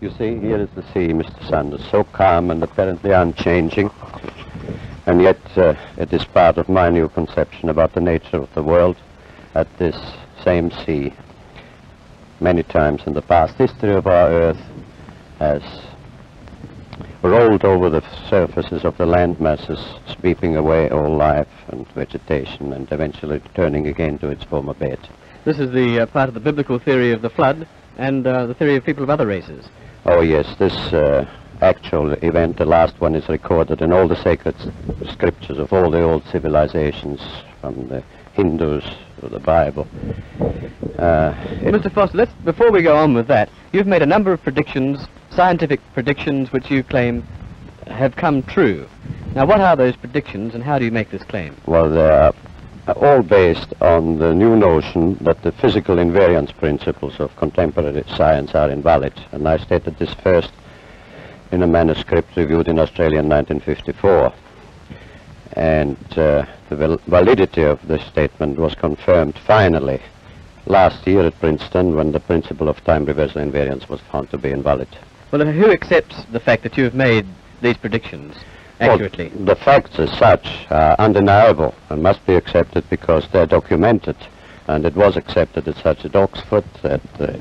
You see, here is the sea, Mr. Sanders, so calm and apparently unchanging, and yet it is part of my new conception about the nature of the world. At this same sea, many times in the past history of our Earth, has rolled over the surfaces of the land masses, sweeping away all life and vegetation, and eventually returning again to its former bed. This is the part of the biblical theory of the flood and the theory of people of other races. Oh yes, this actual event, the last one, is recorded in all the sacred scriptures of all the old civilizations, from the Hindus to the Bible. Mr. Foster, before we go on with that, you've made a number of predictions, scientific predictions, which you claim have come true. Now, what are those predictions, and how do you make this claim? Well, they are all based on the new notion that the physical invariance principles of contemporary science are invalid. And I stated this first in a manuscript reviewed in Australia in 1954. And the validity of this statement was confirmed finally last year at Princeton, when the principle of time reversal invariance was found to be invalid. Well, who accepts the fact that you have made these predictions accurately? Well, the facts as such are undeniable and must be accepted because they're documented, and it was accepted as such at Oxford, at the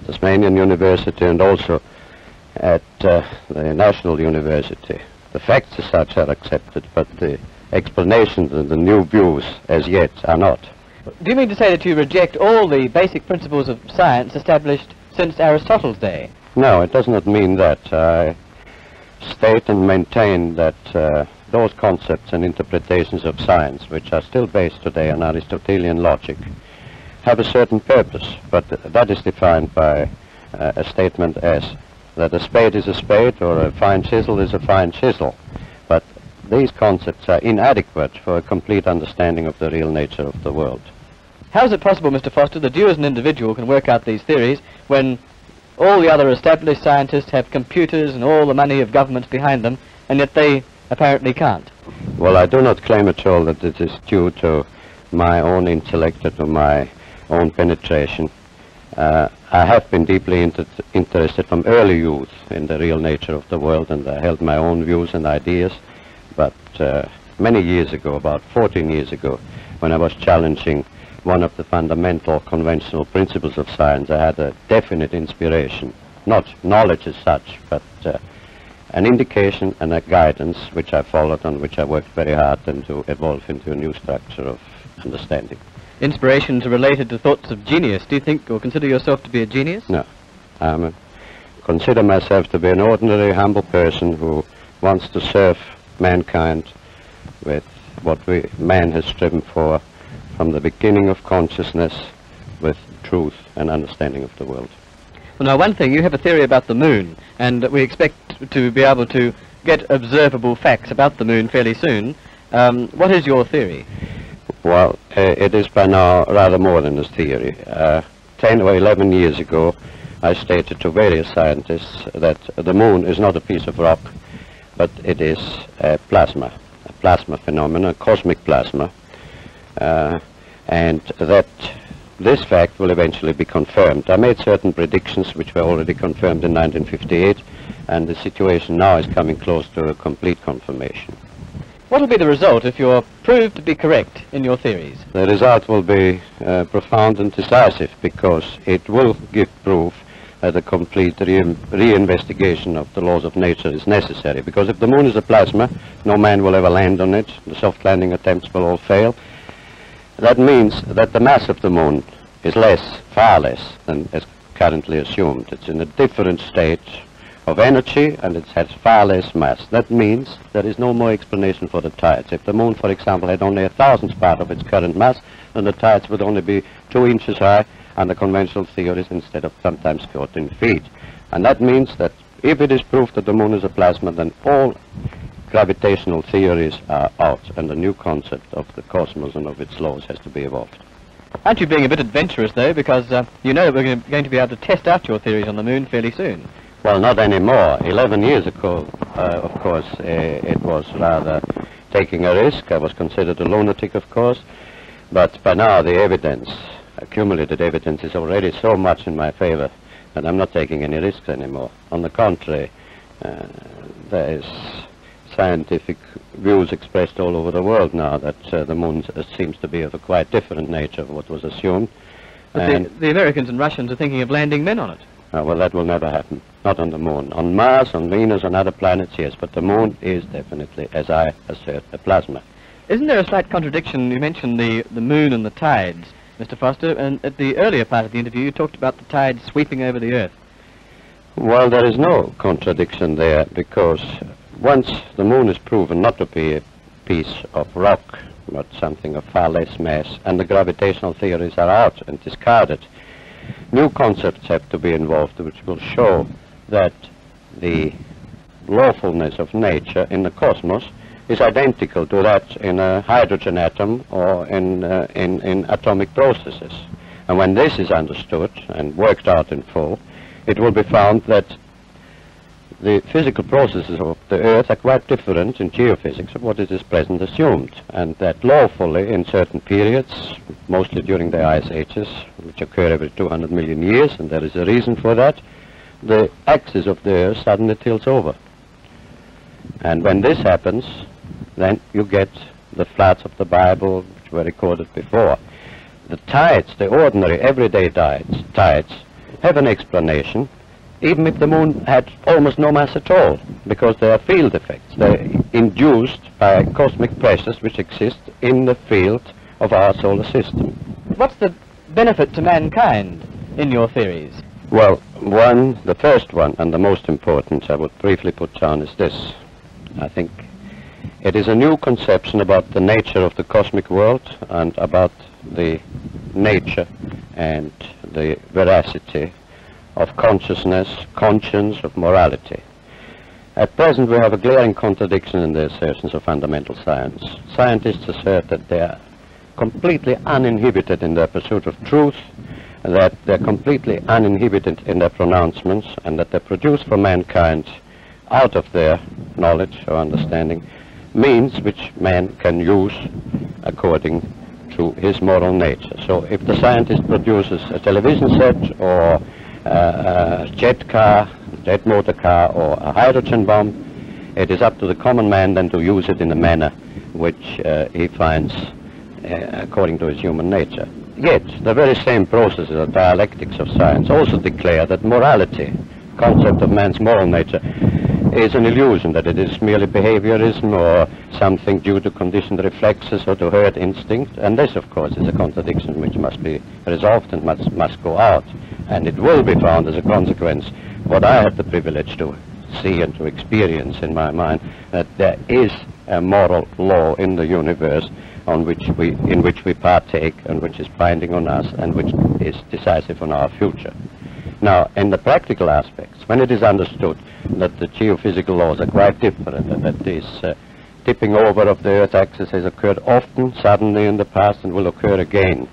Tasmanian University, and also at the National University. The facts as such are accepted, but the explanations and the new views as yet are not. Do you mean to say that you reject all the basic principles of science established since Aristotle's day? No, it does not mean that. I state and maintain that those concepts and interpretations of science, which are still based today on Aristotelian logic, have a certain purpose, but that is defined by a statement as that a spade is a spade or a fine chisel is a fine chisel. But these concepts are inadequate for a complete understanding of the real nature of the world. How is it possible, Mr. Foster, that you as an individual can work out these theories when all the other established scientists have computers and all the money of governments behind them, and yet they apparently can't? Well, I do not claim at all that it is due to my own intellect or to my own penetration. I have been deeply interested from early youth in the real nature of the world, and I held my own views and ideas. But many years ago, about 14 years ago, when I was challenging one of the fundamental conventional principles of science, I had a definite inspiration, not knowledge as such, but an indication and a guidance which I followed, on which I worked very hard, and to evolve into a new structure of understanding. Inspirations are related to thoughts of genius. Do you think or consider yourself to be a genius? No. I consider myself to be an ordinary, humble person who wants to serve mankind with what man has striven for from the beginning of consciousness, with truth and understanding of the world. Well, now, one thing, you have a theory about the moon, and we expect to be able to get observable facts about the moon fairly soon. What is your theory? Well, it is by now rather more than a theory. 10 or 11 years ago, I stated to various scientists that the moon is not a piece of rock, but it is a plasma phenomenon, a cosmic plasma, and that this fact will eventually be confirmed. I made certain predictions which were already confirmed in 1958, and the situation now is coming close to a complete confirmation. What will be the result if you're proved to be correct in your theories? The result will be profound and decisive, because it will give proof that a complete reinvestigation of the laws of nature is necessary. Because if the moon is a plasma, no man will ever land on it. The soft landing attempts will all fail. That means that the mass of the moon is far less than is currently assumed. It's in a different state of energy, and it has far less mass. That means there is no more explanation for the tides. If the moon, for example, had only 1,000th part of its current mass, then the tides would only be 2 inches high under conventional theories instead of sometimes 14 feet. And that means that if it is proved that the moon is a plasma, then all gravitational theories are out, and the new concept of the cosmos and of its laws has to be evolved. Aren't you being a bit adventurous, though, because you know that we're going to be able to test out your theories on the moon fairly soon? Well, not anymore. 11 years ago, of course, it was rather taking a risk. I was considered a lunatic, of course, but by now the evidence, accumulated evidence, is already so much in my favor and I'm not taking any risks anymore. On the contrary, there is scientific views expressed all over the world now that the moon seems to be of a quite different nature of what was assumed. But the Americans and Russians are thinking of landing men on it. Well, that will never happen. Not on the moon. On Mars, on Venus, on other planets, yes, but the moon is definitely, as I assert, a plasma. Isn't there a slight contradiction? You mentioned the moon and the tides, Mr. Foster, and at the earlier part of the interview you talked about the tides sweeping over the Earth. Well, there is no contradiction there, because once the moon is proven not to be a piece of rock, but something of far less mass, and the gravitational theories are out and discarded, new concepts have to be involved which will show that the lawfulness of nature in the cosmos is identical to that in a hydrogen atom or in atomic processes. And when this is understood and worked out in full, it will be found that the physical processes of the Earth are quite different in geophysics of what it is present assumed, and that lawfully in certain periods, mostly during the ice ages, which occur every 200 million years, and there is a reason for that, the axis of the Earth suddenly tilts over. And when this happens, then you get the floods of the Bible, which were recorded before. The tides, the ordinary everyday tides, have an explanation, even if the moon had almost no mass at all, because they are field effects. They're induced by cosmic pressures which exist in the field of our solar system. What's the benefit to mankind in your theories? Well, the first one, and the most important I would briefly put down, is this. I think it is a new conception about the nature of the cosmic world and about the nature and the veracity of consciousness, conscience, of morality. At present we have a glaring contradiction in the assertions of fundamental science. Scientists assert that they are completely uninhibited in their pursuit of truth, that they're completely uninhibited in their pronouncements, and that they produce for mankind, out of their knowledge or understanding, means which man can use according to his moral nature. So if the scientist produces a television set or a jet motor car or a hydrogen bomb, it is up to the common man then to use it in a manner which he finds according to his human nature. Yet the very same processes or dialectics of science also declare that morality, concept of man's moral nature, is an illusion, that it is merely behaviorism or something due to conditioned reflexes or to herd instinct. And this, of course, is a contradiction which must be resolved and must go out. And it will be found as a consequence, what I had the privilege to see and to experience in my mind, that there is a moral law in the universe in which we partake and which is binding on us and which is decisive on our future. Now, in the practical aspects, when it is understood that the geophysical laws are quite different and that this tipping over of the Earth axis has occurred often, suddenly in the past, and will occur again,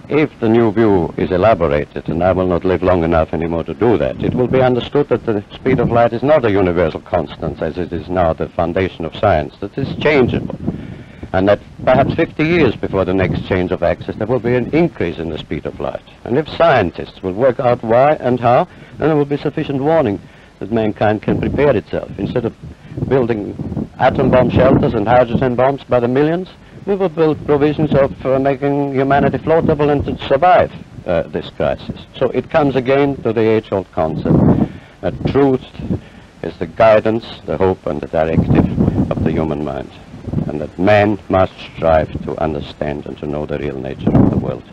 if the new view is elaborated, and I will not live long enough anymore to do that, it will be understood that the speed of light is not a universal constant as it is now the foundation of science, that it's changeable, and that perhaps 50 years before the next change of axis there will be an increase in the speed of light. And if scientists will work out why and how, then there will be sufficient warning that mankind can prepare itself. Instead of building atom bomb shelters and hydrogen bombs by the millions, we will build provisions of making humanity floatable and to survive this crisis. So it comes again to the age-old concept that truth is the guidance, the hope and the directive of the human mind, and that man must strive to understand and to know the real nature of the world.